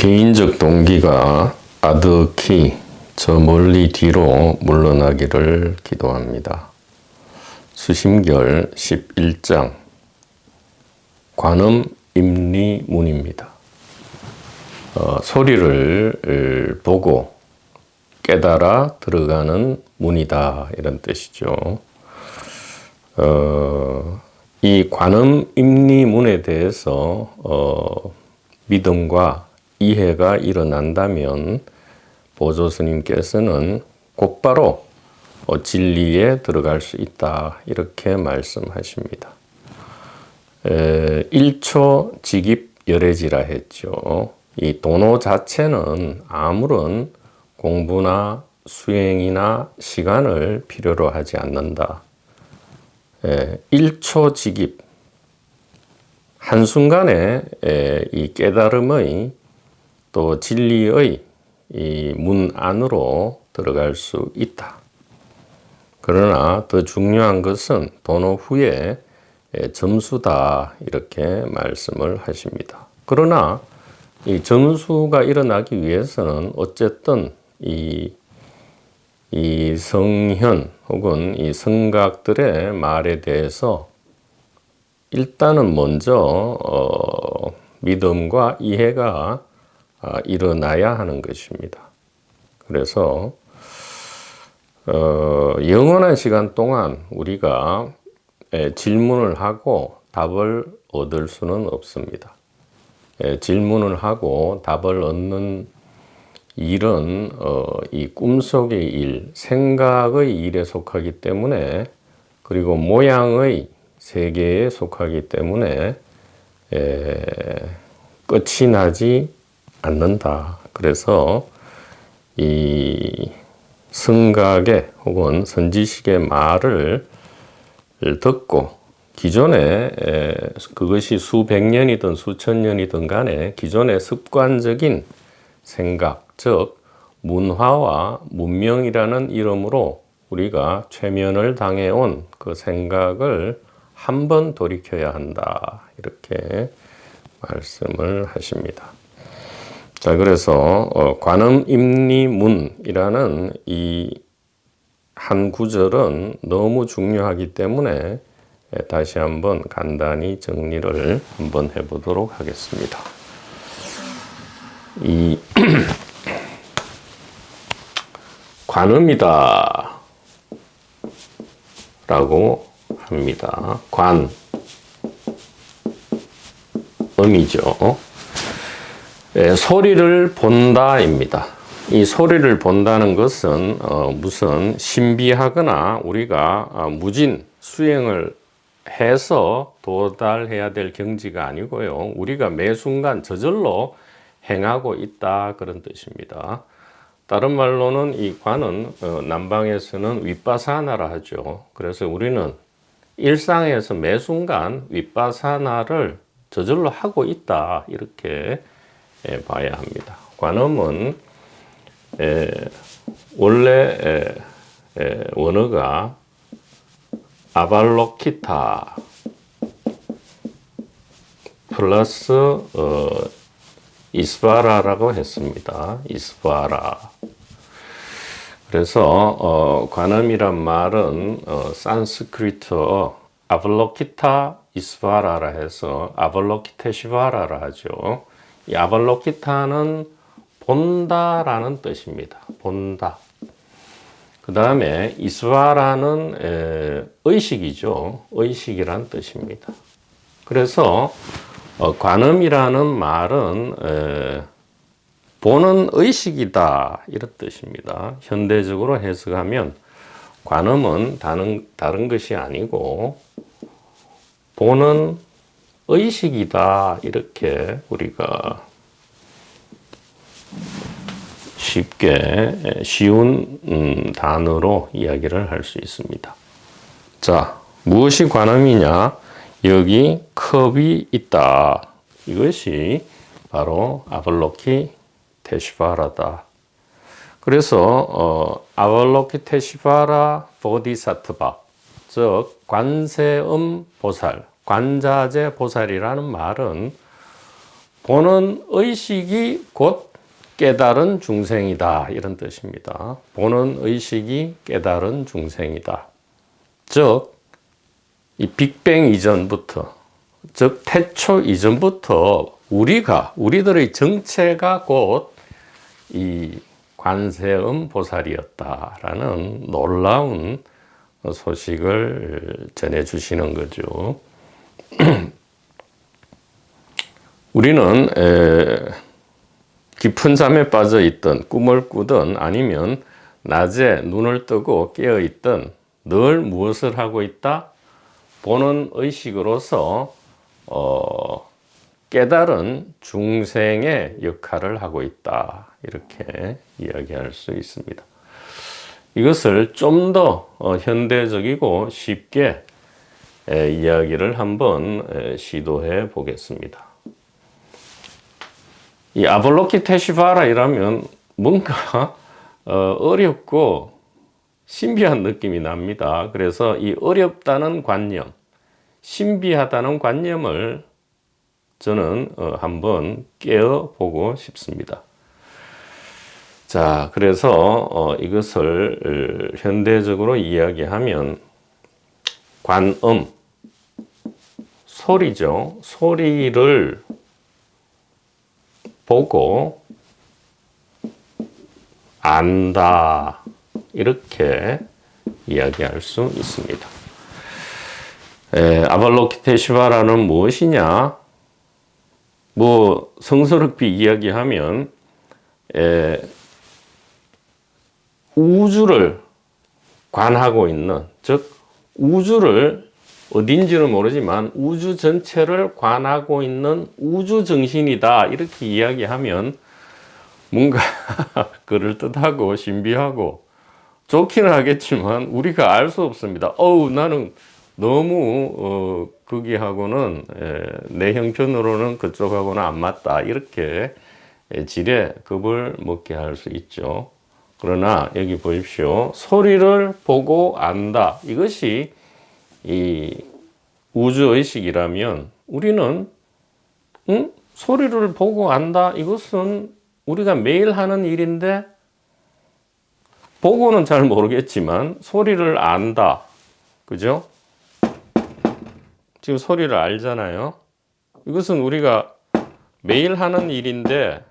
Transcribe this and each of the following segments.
개인적 동기가 아득히 저 멀리 뒤로 물러나기를 기도합니다. 수심결 11장 관음 임리문입니다. 소리를 보고 깨달아 들어가는 문이다, 이런 뜻이죠. 이 관음 임리문에 대해서 믿음과 이해가 일어난다면 보조 스님께서는 곧바로 진리에 들어갈 수 있다, 이렇게 말씀하십니다. 1초 직입 열애지라 했죠. 이 도노 자체는 아무런 공부나 수행이나 시간을 필요로 하지 않는다. 1초 직입, 한순간에 이 깨달음의 또 진리의 이 문 안으로 들어갈 수 있다. 그러나 더 중요한 것은 도노 후에 점수다, 이렇게 말씀을 하십니다. 그러나 이 점수가 일어나기 위해서는 어쨌든 이 성현 혹은 이 성각들의 말에 대해서 일단은 먼저 믿음과 이해가 일어나야 하는 것입니다. 그래서 영원한 시간 동안 우리가 질문을 하고 답을 얻을 수는 없습니다. 질문을 하고 답을 얻는 일은 이 꿈속의 일, 생각의 일에 속하기 때문에, 그리고 모양의 세계에 속하기 때문에 끝이 나지 않는다. 그래서 이 성각의 혹은 선지식의 말을 듣고 기존에 그것이 수백 년이든 수천 년이든 간에 기존의 습관적인 생각, 즉 문화와 문명이라는 이름으로 우리가 최면을 당해온 그 생각을 한번 돌이켜야 한다, 이렇게 말씀을 하십니다. 자, 그래서 관음 임리문이라는 이 한 구절은 너무 중요하기 때문에 다시 한번 간단히 정리를 한번 해보도록 하겠습니다. 이 관음이다 라고 합니다. 관, 음이죠. 소리를 본다입니다. 이 소리를 본다는 것은 무슨 신비하거나 우리가 무진 수행을 해서 도달해야 될 경지가 아니고요. 우리가 매 순간 저절로 행하고 있다, 그런 뜻입니다. 다른 말로는 이 관은 남방에서는 윗바사나라 하죠. 그래서 우리는 일상에서 매 순간 윗바사나를 저절로 하고 있다, 이렇게 봐야 합니다. 관음은 원래 원어가 아발로키타 플러스 이스바라라고 했습니다. 이스바라. 그래서 관음이란 말은 산스크리트어 아발로키타 이스바라라 해서 아발로키테시바라라 하죠. 이 아발로키타는 본다라는 뜻입니다. 본다. 그 다음에 이스바라는 의식이죠. 의식이란 뜻입니다. 그래서 관음이라는 말은 보는 의식이다, 이런 뜻입니다. 현대적으로 해석하면 관음은 다른 것이 아니고 보는 의식이다, 이렇게 우리가 쉽게 쉬운 단어로 이야기를 할 수 있습니다. 자, 무엇이 관음이냐? 여기 컵이 있다. 이것이 바로 아발로키테시바라다. 그래서 아발로키테시바라 보디사트바, 즉 관세음 보살, 관자재 보살이라는 말은 보는 의식이 곧 깨달은 중생이다. 이런 뜻입니다. 보는 의식이 깨달은 중생이다. 즉, 이 빅뱅 이전부터, 즉 태초 이전부터 우리들의 정체가 곧 이 관세음 보살이었다라는 놀라운 소식을 전해주시는 거죠. 우리는 깊은 잠에 빠져 있던, 꿈을 꾸든 아니면 낮에 눈을 뜨고 깨어 있던 늘 무엇을 하고 있다? 보는 의식으로서 깨달은 중생의 역할을 하고 있다. 이렇게 이야기할 수 있습니다. 이것을 좀 더 현대적이고 쉽게 이야기를 한번 시도해 보겠습니다. 이 아발로키테시바라이라면 뭔가 어렵고 신비한 느낌이 납니다. 그래서 이 어렵다는 관념, 신비하다는 관념을 저는 한번 깨어보고 싶습니다. 자, 그래서 이것을 현대적으로 이야기하면 관음, 소리죠. 소리를 보고 안다. 이렇게 이야기할 수 있습니다. 아발로키테시바라는 무엇이냐? 뭐 성스럽게 이야기하면 우주를 관하고 있는, 즉 우주를 어딘지는 모르지만 우주 전체를 관하고 있는 우주 정신이다. 이렇게 이야기하면 뭔가 그럴듯하고 신비하고 좋기는 하겠지만 우리가 알 수 없습니다. 나는 너무 거기하고는 내 형편으로는 그쪽하고는 안 맞다. 이렇게 지레 겁을 먹게 할 수 있죠. 그러나 여기 보십시오. 소리를 보고 안다. 이것이 이 우주의식이라면 우리는 소리를 보고 안다. 이것은 우리가 매일 하는 일인데 보고는 잘 모르겠지만 소리를 안다. 그죠? 지금 소리를 알잖아요. 이것은 우리가 매일 하는 일인데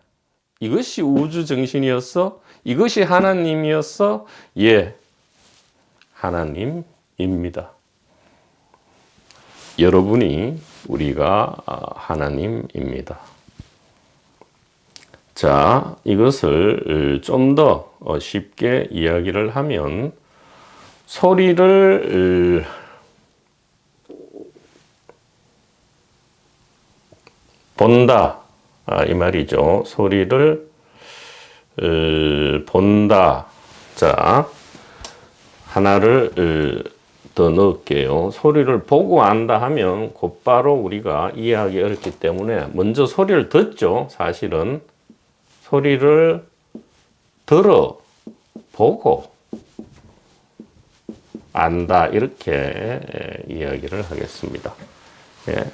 이것이 우주 정신이었어? 이것이 하나님이었어? 예, 하나님입니다. 여러분이 우리가 하나님입니다. 자, 이것을 좀 더 쉽게 이야기를 하면 소리를 본다. 이 말이죠. 소리를 본다. 자, 하나를 더 넣을게요. 소리를 보고 안다 하면 곧바로 우리가 이해하기 어렵기 때문에 먼저 소리를 듣죠. 사실은 소리를 들어보고 안다. 이렇게 이야기를 하겠습니다. 예.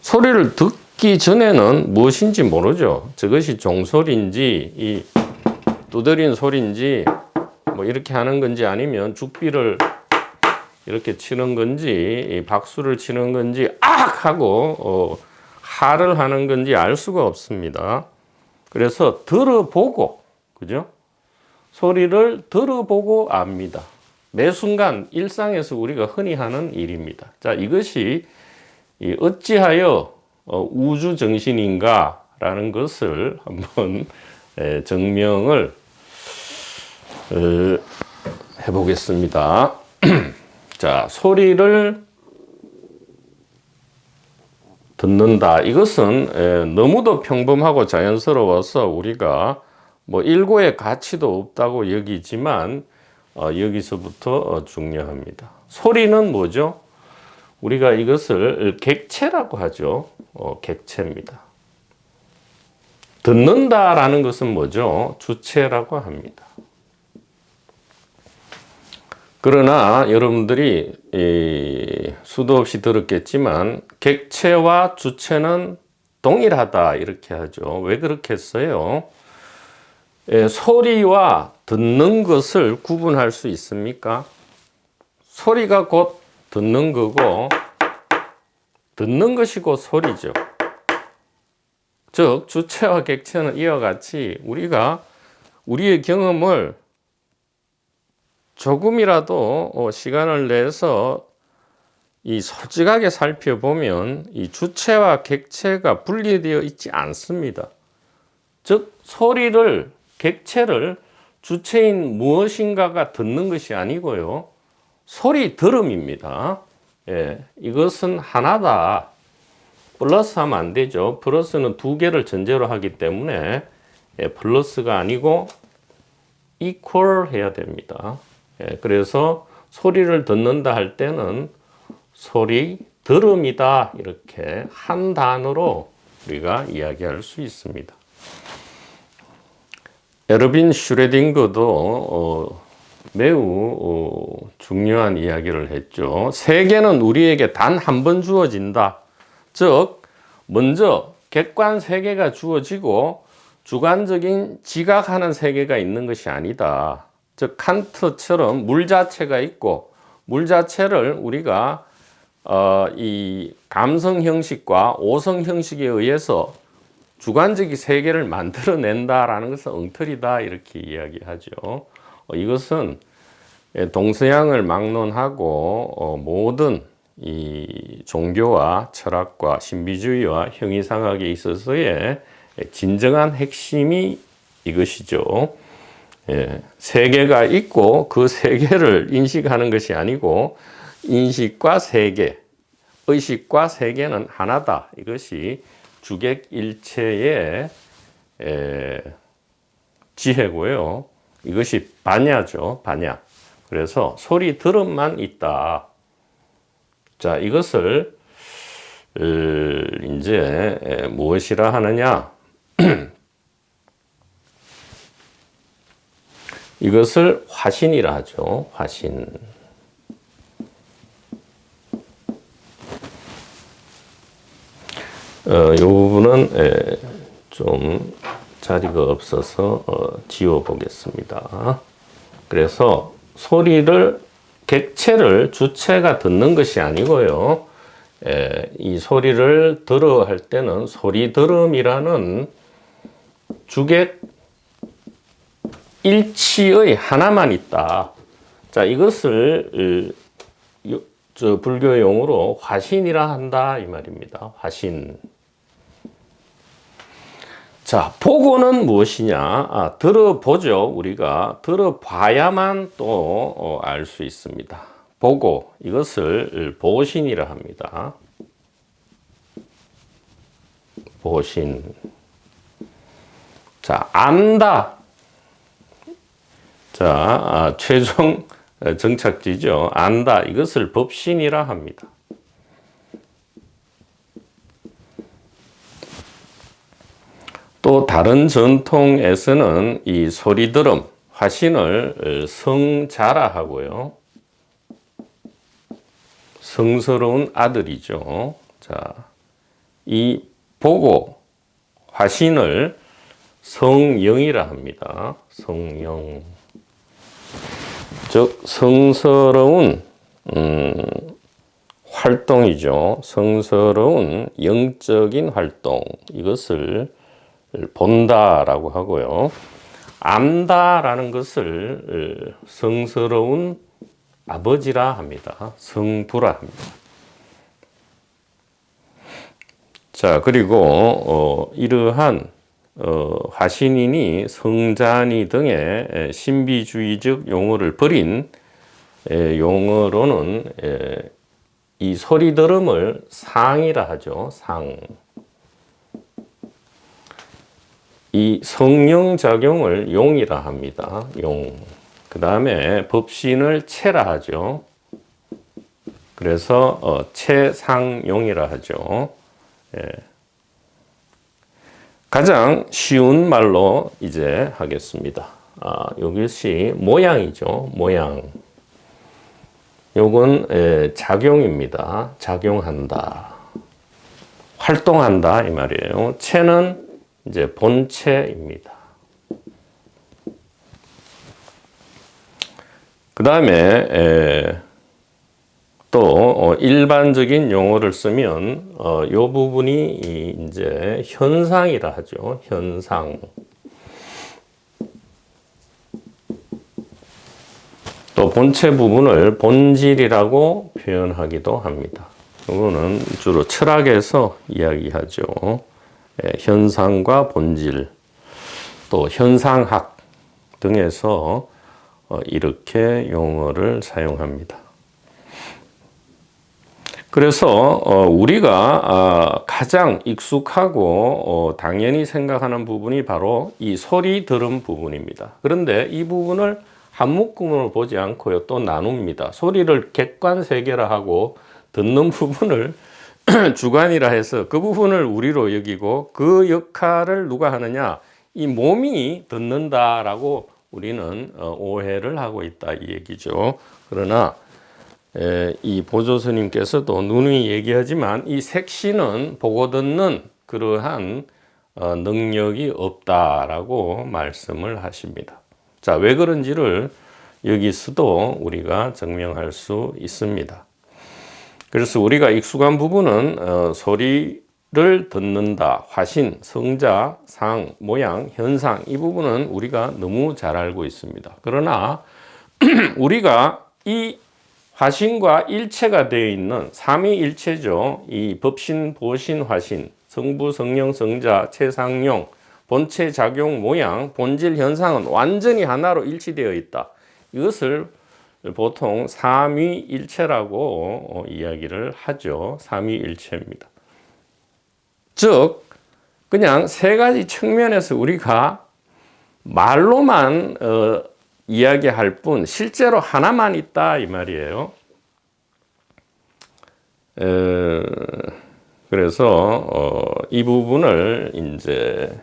소리를 듣기 전에는 무엇인지 모르죠. 저것이 종소리인지 이 두드린 소리인지 뭐 이렇게 하는 건지 아니면 죽비를 이렇게 치는 건지 박수를 치는 건지 악 하고 하를 하는 건지 알 수가 없습니다. 그래서 들어보고, 그죠? 소리를 들어보고 압니다. 매 순간 일상에서 우리가 흔히 하는 일입니다. 자, 이것이 어찌하여 우주 정신인가 라는 것을 한번 증명을 해보겠습니다. 자, 소리를 듣는다. 이것은 너무도 평범하고 자연스러워서 우리가 뭐 일고의 가치도 없다고 여기지만 여기서부터 중요합니다. 소리는 뭐죠? 우리가 이것을 객체라고 하죠. 객체입니다. 듣는다라는 것은 뭐죠? 주체라고 합니다. 그러나 여러분들이 수도 없이 들었겠지만 객체와 주체는 동일하다 이렇게 하죠. 왜 그렇게 써요? 소리와 듣는 것을 구분할 수 있습니까? 소리가 곧 듣는 거고 듣는 것이 곧 소리죠. 즉 주체와 객체는 이와 같이 우리가 우리의 경험을 조금이라도 시간을 내서 이 솔직하게 살펴보면 이 주체와 객체가 분리되어 있지 않습니다. 즉 소리를 객체를 주체인 무엇인가가 듣는 것이 아니고요. 소리 들음입니다. 이것은 하나다. 플러스 하면 안 되죠. 플러스는 두 개를 전제로 하기 때문에 플러스가 아니고 equal 해야 됩니다. 그래서 소리를 듣는다 할 때는 소리 들음이다 이렇게 한 단어로 우리가 이야기할 수 있습니다. 에르빈 슈레딩거도 매우 중요한 이야기를 했죠. 세계는 우리에게 단 한 번 주어진다. 즉 먼저 객관 세계가 주어지고 주관적인 지각하는 세계가 있는 것이 아니다. 즉 칸트처럼 물 자체가 있고 물 자체를 우리가 이 감성 형식과 오성 형식에 의해서 주관적인 세계를 만들어낸다라는 것은 엉터리다 이렇게 이야기하죠. 이것은 동서양을 막론하고 모든 이 종교와 철학과 신비주의와 형이상학에 있어서의 진정한 핵심이 이것이죠. 세계가 있고 그 세계를 인식하는 것이 아니고 인식과 세계, 의식과 세계는 하나다. 이것이 주객일체의 지혜고요. 이것이 반야죠. 반야. 그래서 소리 들음만 있다. 자, 이것을 이제 무엇이라 하느냐? 이것을 화신이라 하죠. 화신. 이 부분은 좀 자리가 없어서 지워 보겠습니다. 그래서 소리를 객체를 주체가 듣는 것이 아니고요. 이 소리를 들어 할 때는 소리 들음이라는 주객 일치의 하나만 있다. 자, 이것을 불교 용어로 화신이라 한다 이 말입니다. 화신. 자, 보고는 무엇이냐? 들어보죠. 우리가 들어봐야만 또 알 수 있습니다. 보고, 이것을 보신이라 합니다. 보신. 자, 안다. 자, 최종 정착지죠. 안다. 이것을 법신이라 합니다. 또 다른 전통에서는 이 소리들음, 화신을 성자라 하고요. 성스러운 아들이죠. 자, 이 보고 화신을 성영이라 합니다. 성영. 즉 성스러운 활동이죠. 성스러운 영적인 활동. 이것을 본다라고 하고요. 안다라는 것을 성스러운 아버지라 합니다. 성부라 합니다. 자, 그리고 이러한 화신이니 성자니 등의 신비주의적 용어를 버린 용어로는 이 소리 들음을 상이라 하죠. 상. 이 성령작용을 용이라 합니다. 용. 그 다음에 법신을 체라 하죠. 그래서 체상용이라 하죠. 가장 쉬운 말로 이제 하겠습니다. 이것이 모양이죠. 모양. 요건 작용입니다. 작용한다. 활동한다 이 말이에요. 체는 이제 본체입니다. 그 다음에 또 일반적인 용어를 쓰면 이 부분이 이제 현상이라 하죠. 현상. 또 본체 부분을 본질이라고 표현하기도 합니다. 이거는 주로 철학에서 이야기하죠. 현상과 본질, 또 현상학 등에서 이렇게 용어를 사용합니다. 그래서 우리가 가장 익숙하고 당연히 생각하는 부분이 바로 이 소리 들음 부분입니다. 그런데 이 부분을 한 묶음으로 보지 않고요, 또 나눕니다. 소리를 객관 세계라 하고 듣는 부분을 주관이라 해서 그 부분을 우리로 여기고 그 역할을 누가 하느냐? 이 몸이 듣는다라고 우리는 오해를 하고 있다 이 얘기죠. 그러나 이 보조스님께서도 누누이 얘기하지만 이 색신은 보고 듣는 그러한 능력이 없다라고 말씀을 하십니다. 자, 왜 그런지를 여기서도 우리가 증명할 수 있습니다. 그래서 우리가 익숙한 부분은 소리를 듣는다, 화신, 성자, 상, 모양, 현상 이 부분은 우리가 너무 잘 알고 있습니다. 그러나 우리가 이 화신과 일체가 되어 있는 삼위일체죠. 이 법신, 보신, 화신, 성부, 성령, 성자, 체상용, 본체, 작용, 모양, 본질, 현상은 완전히 하나로 일치되어 있다. 이것을 보통 삼위일체라고 이야기를 하죠. 삼위일체입니다. 즉 그냥 세 가지 측면에서 우리가 말로만 이야기할 뿐 실제로 하나만 있다 이 말이에요. 그래서 이 부분을 이제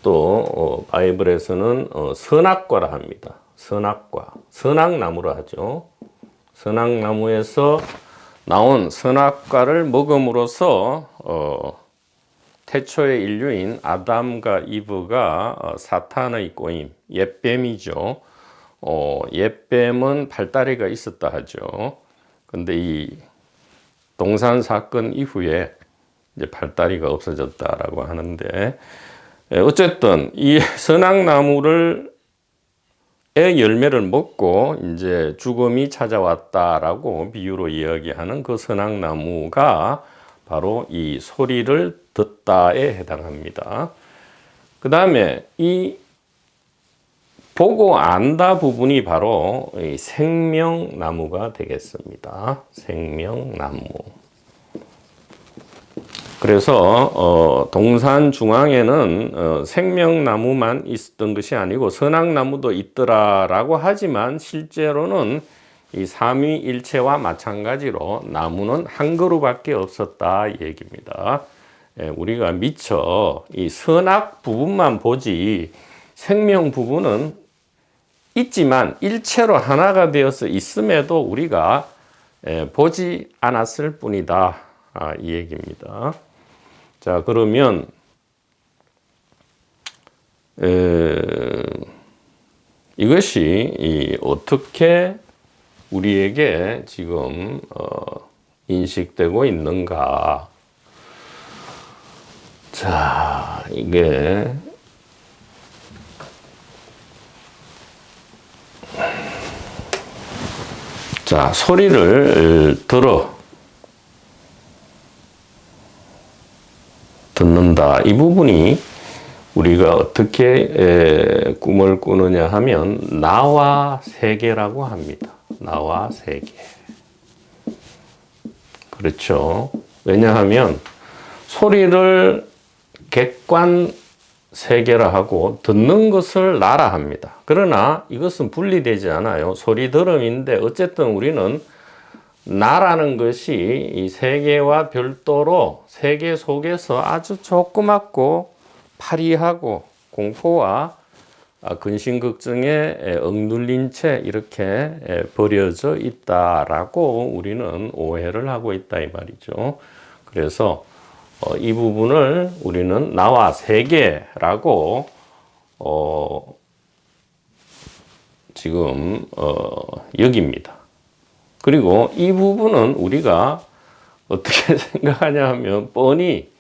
또 바이블에서는 선악과라 합니다. 선악과, 선악나무라 하죠. 선악나무에서 나온 선악과를 먹음으로써 태초의 인류인 아담과 이브가 사탄의 꼬임, 옛뱀이죠. 옛뱀은 팔다리가 있었다 하죠. 근데 이 동산 사건 이후에 이제 팔다리가 없어졌다라고 하는데, 어쨌든 이 선악나무를 의 열매를 먹고 이제 죽음이 찾아왔다라고 비유로 이야기하는 그 선악나무가 바로 이 소리를 듣다에 해당합니다. 그 다음에 이 보고 안다 부분이 바로 이 생명나무가 되겠습니다. 생명나무. 그래서 동산 중앙에는 생명나무만 있었던 것이 아니고 선악나무도 있더라라고 하지만 실제로는 이 삼위일체와 마찬가지로 나무는 한 그루밖에 없었다 이 얘기입니다. 우리가 미처 이 선악 부분만 보지 생명 부분은 있지만 일체로 하나가 되어서 있음에도 우리가 보지 않았을 뿐이다 이 얘기입니다. 자, 그러면 이것이 어떻게 우리에게 지금 인식되고 있는가? 자, 이게 자, 소리를 듣는다. 이 부분이 우리가 어떻게 꿈을 꾸느냐 하면 나와 세계라고 합니다. 나와 세계. 그렇죠. 왜냐하면 소리를 객관 세계라 하고 듣는 것을 나라 합니다. 그러나 이것은 분리되지 않아요. 소리 들음인데 어쨌든 우리는 나라는 것이 이 세계와 별도로 세계 속에서 아주 조그맣고 파리하고 공포와 근심걱정에 억눌린 채 이렇게 버려져 있다라고 우리는 오해를 하고 있다 이 말이죠. 그래서 이 부분을 우리는 나와 세계라고 지금 여깁니다. 그리고 이 부분은 우리가 어떻게 생각하냐 하면 뻔히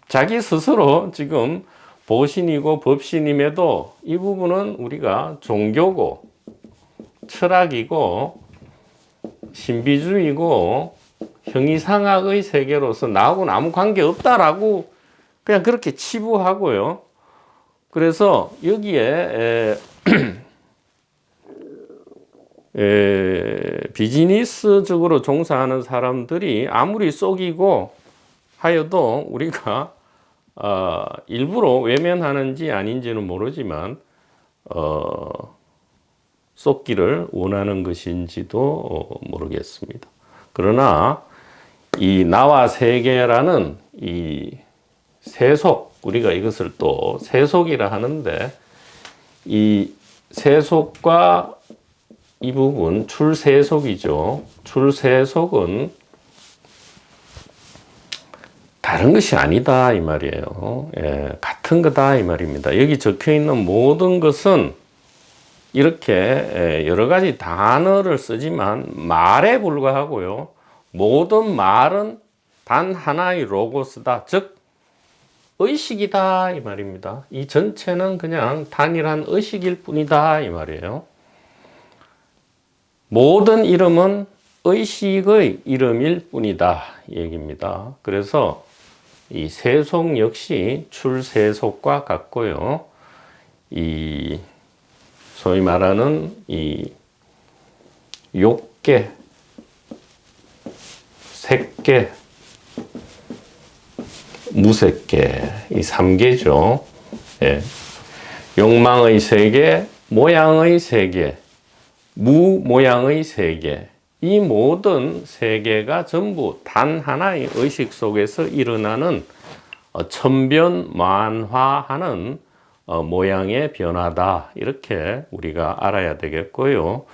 자기 스스로 지금 보신이고 법신임에도 이 부분은 우리가 종교고 철학이고 신비주의고 형이상학의 세계로서 나하고는 아무 관계 없다라고 그냥 그렇게 치부하고요. 그래서 여기에 비즈니스적으로 종사하는 사람들이 아무리 속이고 하여도 우리가 일부러 외면하는지 아닌지는 모르지만 쏟기를 원하는 것인지도 모르겠습니다. 그러나 이 나와 세계라는 이 세속, 우리가 이것을 또 세속이라 하는데 이 세속과 이 부분 출세속이죠. 출세속은 다른 것이 아니다 이 말이에요. 같은 거다 이 말입니다. 여기 적혀 있는 모든 것은 이렇게 여러 가지 단어를 쓰지만 말에 불과하고요. 모든 말은 단 하나의 로고스다. 즉 의식이다 이 말입니다. 이 전체는 그냥 단일한 의식일 뿐이다 이 말이에요. 모든 이름은 의식의 이름일 뿐이다 이 얘기입니다. 그래서 이 세속 역시 출세속과 같고요. 이 소위 말하는 이 욕계, 색계, 무색계 이 3계죠. 예. 욕망의 세계, 모양의 세계, 무모양의 세계 이 모든 세계가 전부 단 하나의 의식 속에서 일어나는 천변만화하는 모양의 변화다 이렇게 우리가 알아야 되겠고요.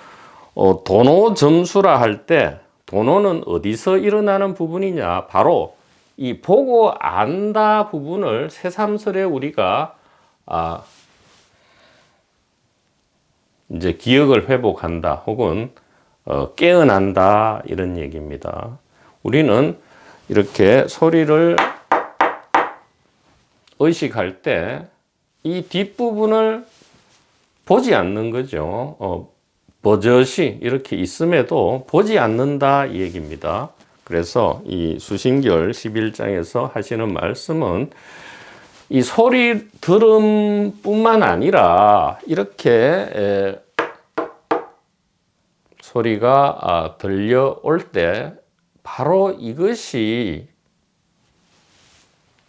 도노 점수라 할 때 도노는 어디서 일어나는 부분이냐 바로 이 보고 안다 부분을 새삼스레 우리가 이제 기억을 회복한다 혹은 깨어난다 이런 얘기입니다. 우리는 이렇게 소리를 의식할 때 이 뒷부분을 보지 않는 거죠. 버젓이 이렇게 있음에도 보지 않는다 이 얘기입니다. 그래서 이 수신결 11장에서 하시는 말씀은 이 소리 들음뿐만 아니라 이렇게 소리가 들려올 때 바로 이것이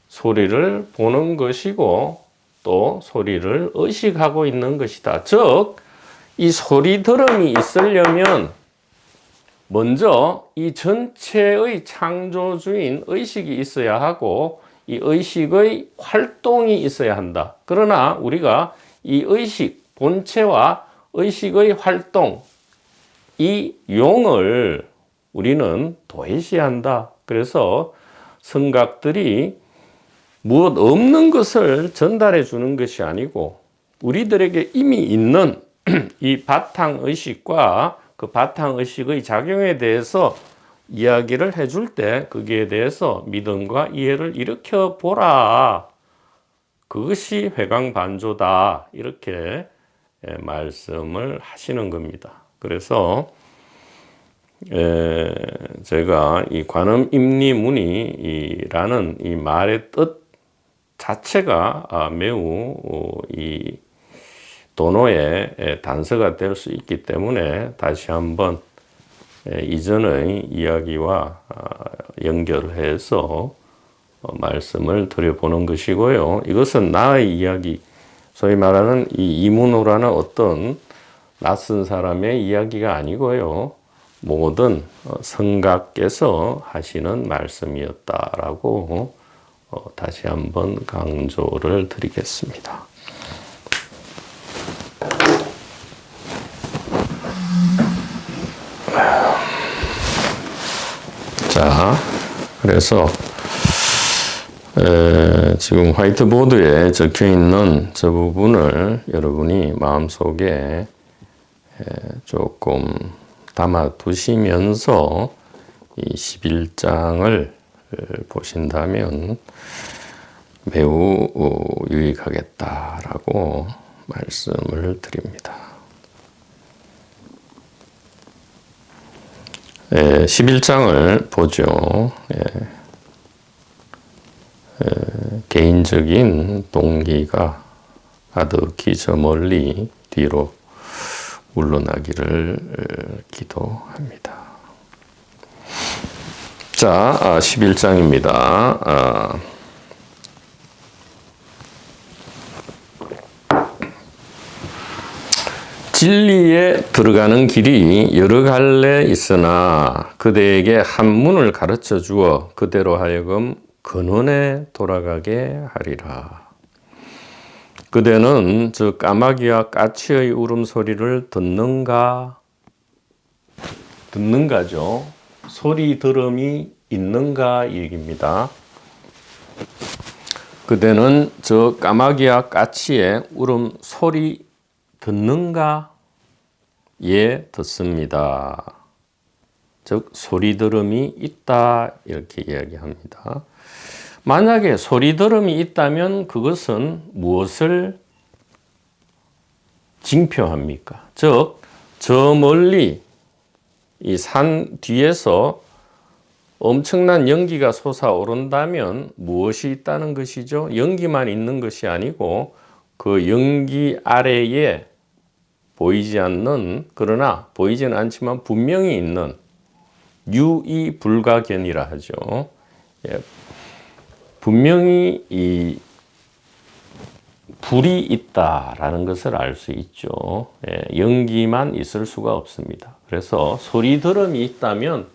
소리를 보는 것이고 또 소리를 의식하고 있는 것이다. 즉, 이 소리 들음이 있으려면 먼저 이 전체의 창조주인 의식이 있어야 하고 이 의식의 활동이 있어야 한다. 그러나 우리가 이 의식, 본체와 의식의 활동, 이 용을 우리는 도외시한다. 그래서 성각들이 무엇 없는 것을 전달해 주는 것이 아니고 우리들에게 이미 있는 이 바탕의식과 그 바탕의식의 작용에 대해서 이야기를 해줄 때 거기에 대해서 믿음과 이해를 일으켜 보라. 그것이 회광반조다. 이렇게 말씀을 하시는 겁니다. 그래서 제가 이 관음임리문이라는 이 말의 뜻 자체가 매우 이 도노의 단서가 될 수 있기 때문에 다시 한번 이전의 이야기와 연결해서 말씀을 드려보는 것이고요. 이것은 나의 이야기, 소위 말하는 이 이문호라는 어떤 낯선 사람의 이야기가 아니고요. 모든 성각께서 하시는 말씀이었다라고 다시 한번 강조를 드리겠습니다. 자, 그래서 지금 화이트보드에 적혀 있는 저 부분을 여러분이 마음속에 조금 담아 두시면서 이 11장을 보신다면 매우 유익하겠다라고 말씀을 드립니다. 11장을 보죠. 개인적인 동기가 가득히 저 멀리 뒤로 물러나기를 기도합니다. 자, 11장입니다. 진리에 들어가는 길이 여러 갈래 있으나 그대에게 한 문을 가르쳐 주어 그대로 하여금 근원에 돌아가게 하리라. 그대는 저 까마귀와 까치의 울음소리를 듣는가죠. 소리 들음이 있는가 얘기입니다. 그대는 저 까마귀와 까치의 울음소리 듣는가? 예, 듣습니다. 즉 소리 들음이 있다 이렇게 이야기합니다. 만약에 소리 들음이 있다면 그것은 무엇을 징표합니까? 즉, 저 멀리 이 산 뒤에서 엄청난 연기가 솟아오른다면 무엇이 있다는 것이죠? 연기만 있는 것이 아니고 그 연기 아래에 보이지 않는, 그러나 보이지는 않지만 분명히 있는 유의불가견이라 하죠. 예. 분명히 이 불이 있다라는 것을 알 수 있죠. 예. 연기만 있을 수가 없습니다. 그래서 소리 들음이 있다면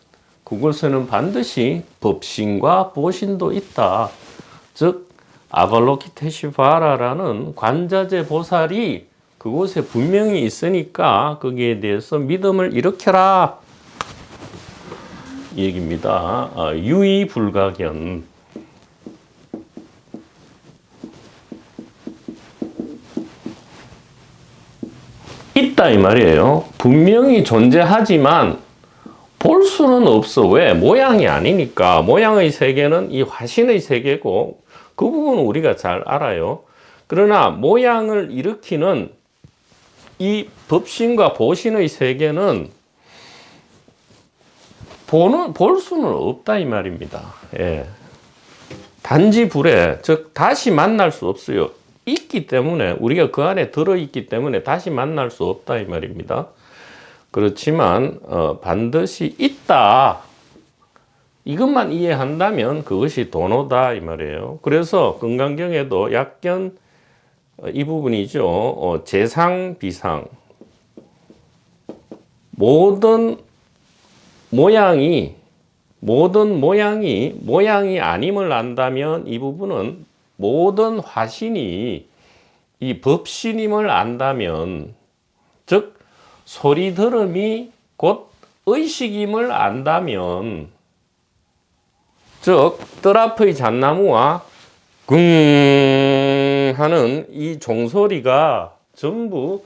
그곳에는 반드시 법신과 보신도 있다. 즉 아발로키테시바라라는 관자재 보살이 그곳에 분명히 있으니까 거기에 대해서 믿음을 일으켜라 이 얘기입니다. 유의불가견. 있다 이 말이에요. 분명히 존재하지만 볼 수는 없어. 왜? 모양이 아니니까. 모양의 세계는 이 화신의 세계고 그 부분은 우리가 잘 알아요. 그러나 모양을 일으키는 이 법신과 보신의 세계는 볼 수는 없다 이 말입니다. 예. 단지 불에, 즉 다시 만날 수 없어요. 있기 때문에, 우리가 그 안에 들어있기 때문에 다시 만날 수 없다 이 말입니다. 그렇지만 반드시 있다. 이것만 이해한다면 그것이 도노다 이 말이에요. 그래서 금강경에도 약견 이 부분이죠. 재상, 비상. 모든 모양이 아님을 안다면 이 부분은 모든 화신이 이 법신임을 안다면, 즉 소리 들음이 곧 의식임을 안다면, 즉 뜰 앞의 잣나무와 궁 하는 이 종소리가 전부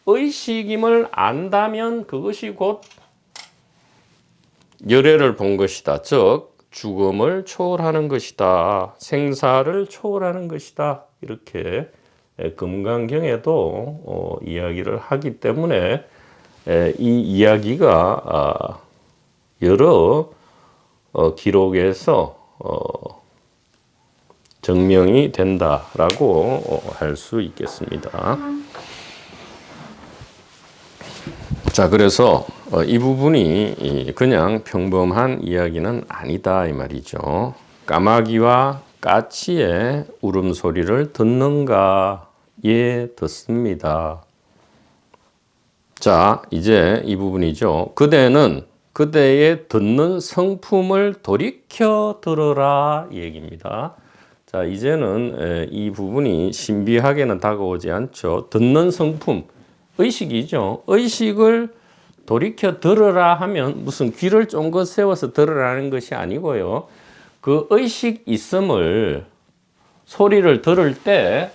의식임을 안다면 그것이 곧 열애를 본 것이다. 즉 죽음을 초월하는 것이다. 생사를 초월하는 것이다. 이렇게 금강경에도 이야기를 하기 때문에 이 이야기가 여러 기록에서 증명이 된다라고 할 수 있겠습니다. 자, 그래서 이 부분이 그냥 평범한 이야기는 아니다 이 말이죠. 까마귀와 까치의 울음소리를 듣는가? 예, 듣습니다. 자, 이제 이 부분이죠. 그대는 그대의 듣는 성품을 돌이켜 들으라 이 얘기입니다. 자, 이제는 이 부분이 신비하게는 다가오지 않죠. 듣는 성품, 의식이죠. 의식을 돌이켜 들으라 하면 무슨 귀를 쫑긋 세워서 들으라는 것이 아니고요. 그 의식 있음을 소리를 들을 때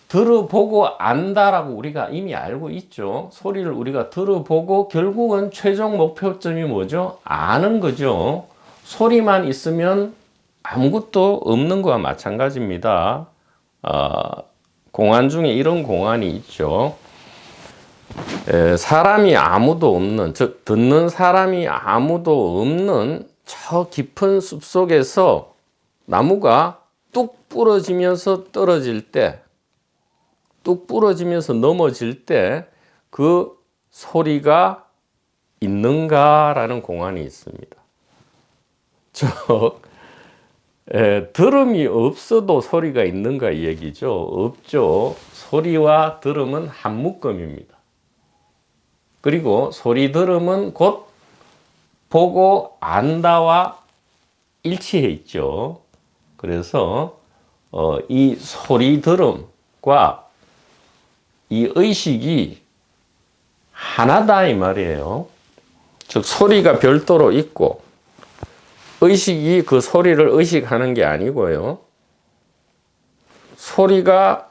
들어보고 안다라고 우리가 이미 알고 있죠. 소리를 우리가 들어보고 결국은 최종 목표점이 뭐죠? 아는 거죠. 소리만 있으면 아무것도 없는 거와 마찬가지입니다. 공안 중에 이런 공안이 있죠. 사람이 아무도 없는, 즉 듣는 사람이 아무도 없는 저 깊은 숲속에서 나무가 뚝 부러지면서 떨어질 때, 뚝 부러지면서 넘어질 때 그 소리가 있는가라는 공안이 있습니다. 즉 들음이 없어도 소리가 있는가 이 얘기죠. 없죠. 소리와 들음은 한 묶음입니다. 그리고 소리 들음은 곧 보고 안다와 일치해 있죠. 그래서 이 소리 들음과 이 의식이 하나다 이 말이에요. 즉 소리가 별도로 있고 의식이 그 소리를 의식하는 게 아니고요. 소리가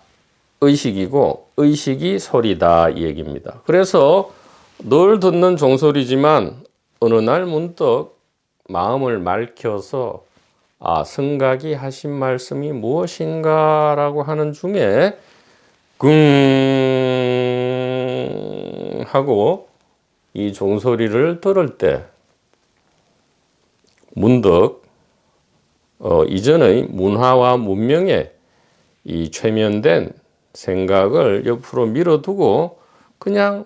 의식이고 의식이 소리다 이 얘기입니다. 그래서 늘 듣는 종소리지만 어느 날 문득 마음을 맑혀서 성각이 하신 말씀이 무엇인가라고 하는 중에 하고 이 종소리를 들을 때 문득 이전의 문화와 문명에 이 최면된 생각을 옆으로 밀어두고 그냥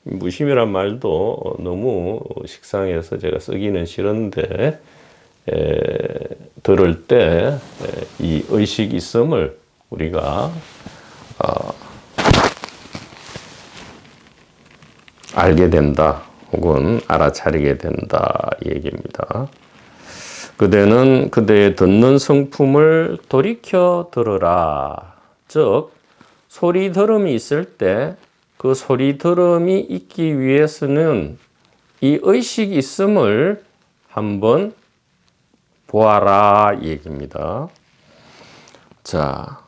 무심이란 말도 너무 식상해서 제가 쓰기는 싫은데 들을 때 이 의식 있음을 우리가 알게 된다 혹은 알아차리게 된다 이 얘기입니다. 그대는 그대의 듣는 성품을 돌이켜 들으라. 즉 소리 들음이 있을 때 그 소리 들음이 있기 위해서는 이 의식이 있음을 한번 보아라 이 얘기입니다. 자,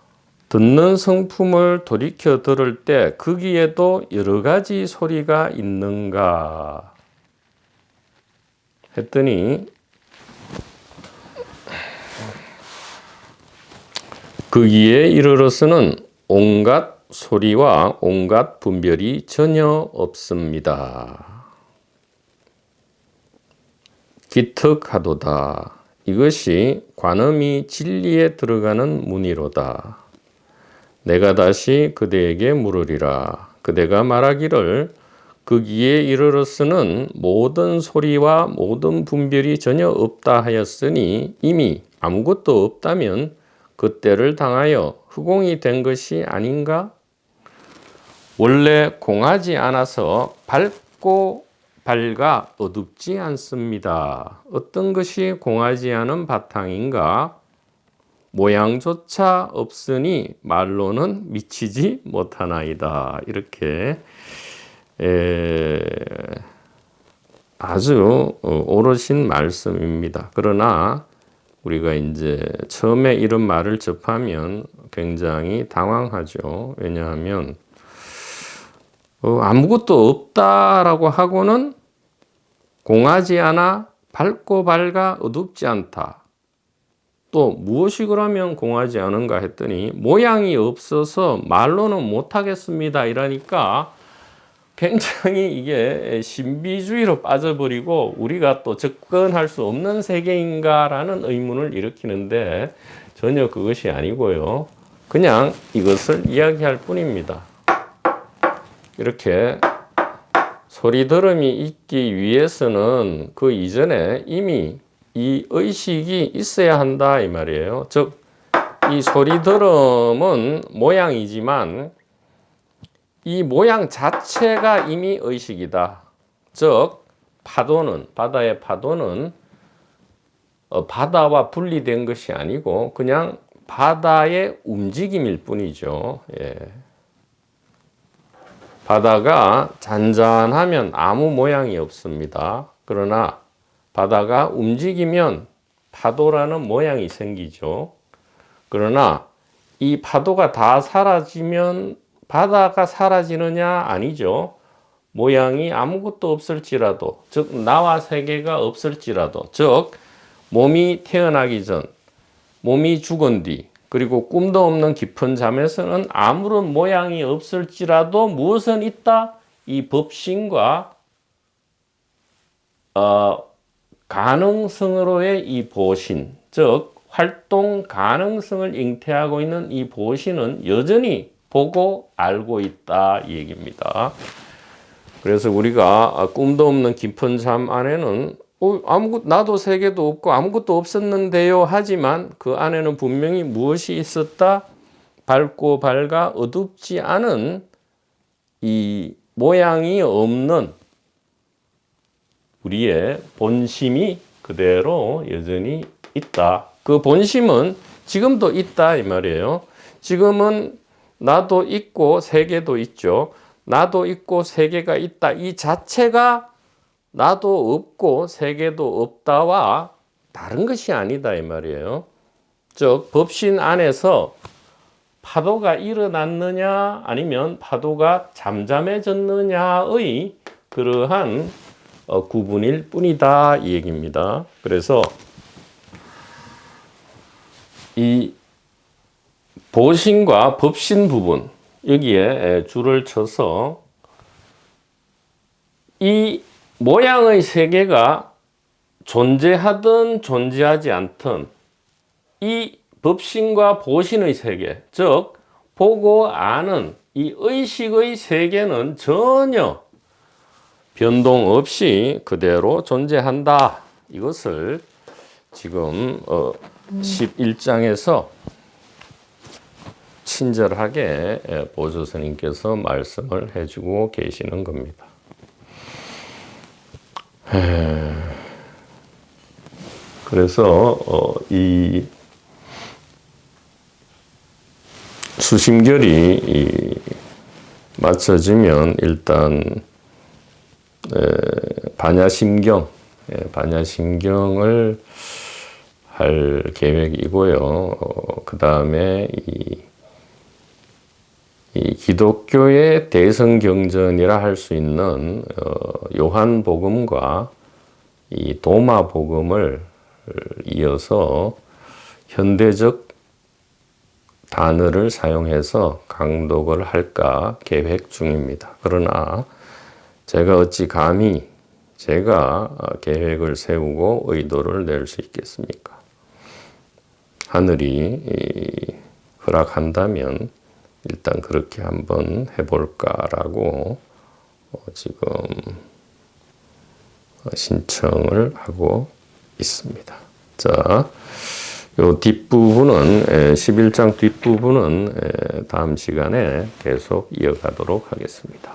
듣는 성품을 돌이켜 들을 때 거기에도 여러 가지 소리가 있는가 했더니 거기에 이르러서는 온갖 소리와 온갖 분별이 전혀 없습니다. 기특하도다. 이것이 관음이 진리에 들어가는 문이로다. 내가 다시 그대에게 물으리라. 그대가 말하기를 거기에 이르러서는 모든 소리와 모든 분별이 전혀 없다 하였으니 이미 아무것도 없다면 그때를 당하여 흑공이 된 것이 아닌가? 원래 공하지 않아서 밝고 밝아 어둡지 않습니다. 어떤 것이 공하지 않은 바탕인가? 모양조차 없으니 말로는 미치지 못하나이다. 이렇게 아주 옳으신 말씀입니다. 그러나 우리가 이제 처음에 이런 말을 접하면 굉장히 당황하죠. 왜냐하면 아무것도 없다라고 하고는 공하지 않아 밝고 밝아 어둡지 않다. 또 무엇이 그러면 공하지 않은가 했더니 모양이 없어서 말로는 못하겠습니다. 이러니까 굉장히 이게 신비주의로 빠져버리고 우리가 또 접근할 수 없는 세계인가라는 의문을 일으키는데 전혀 그것이 아니고요. 그냥 이것을 이야기할 뿐입니다. 이렇게 소리 들음이 있기 위해서는 그 이전에 이미 이 의식이 있어야 한다 이 말이에요. 즉 이 소리 들음은 모양이지만 이 모양 자체가 이미 의식이다. 즉 바다의 파도는 바다와 분리된 것이 아니고 그냥 바다의 움직임일 뿐이죠. 예. 바다가 잔잔하면 아무 모양이 없습니다. 그러나 바다가 움직이면 파도라는 모양이 생기죠. 그러나 이 파도가 다 사라지면 바다가 사라지느냐? 아니죠. 모양이 아무것도 없을지라도, 즉 나와 세계가 없을지라도, 즉 몸이 태어나기 전, 몸이 죽은 뒤, 그리고 꿈도 없는 깊은 잠에서는 아무런 모양이 없을지라도 무엇은 있다? 이 법신과 가능성으로의 이 보신, 즉 활동 가능성을 잉태하고 있는 이 보신은 여전히 보고 알고 있다 이 얘기입니다. 그래서 우리가 꿈도 없는 깊은 잠 안에는 나도 세계도 없고 아무것도 없었는데요 하지만 그 안에는 분명히 무엇이 있었다? 밝고 밝아 어둡지 않은 이 모양이 없는 우리의 본심이 그대로 여전히 있다. 그 본심은 지금도 있다 이 말이에요. 지금은 나도 있고 세계도 있죠. 나도 있고 세계가 있다. 이 자체가 나도 없고 세계도 없다와 다른 것이 아니다 이 말이에요. 즉 법신 안에서 파도가 일어났느냐 아니면 파도가 잠잠해졌느냐의 그러한 구분일 뿐이다 이 얘기입니다. 그래서 이 보신과 법신 부분 여기에 줄을 쳐서 이 모양의 세계가 존재하든 존재하지 않든 이 법신과 보신의 세계, 즉 보고 아는 이 의식의 세계는 전혀 변동 없이 그대로 존재한다. 이것을 지금 11장에서 친절하게 보조스님께서 말씀을 해주고 계시는 겁니다. 그래서 이 수심결이 맞춰지면 일단 반야심경을 할 계획이고요. 그 다음에 이 기독교의 대성경전이라 할 수 있는 요한복음과 이 도마복음을 이어서 현대적 단어를 사용해서 강독을 할까 계획 중입니다. 그러나 제가 어찌 감히 제가 계획을 세우고 의도를 낼 수 있겠습니까? 하늘이 허락한다면 일단 그렇게 한번 해볼까라고 지금 신청을 하고 있습니다. 자, 요 뒷부분은 11장 뒷부분은 다음 시간에 계속 이어가도록 하겠습니다.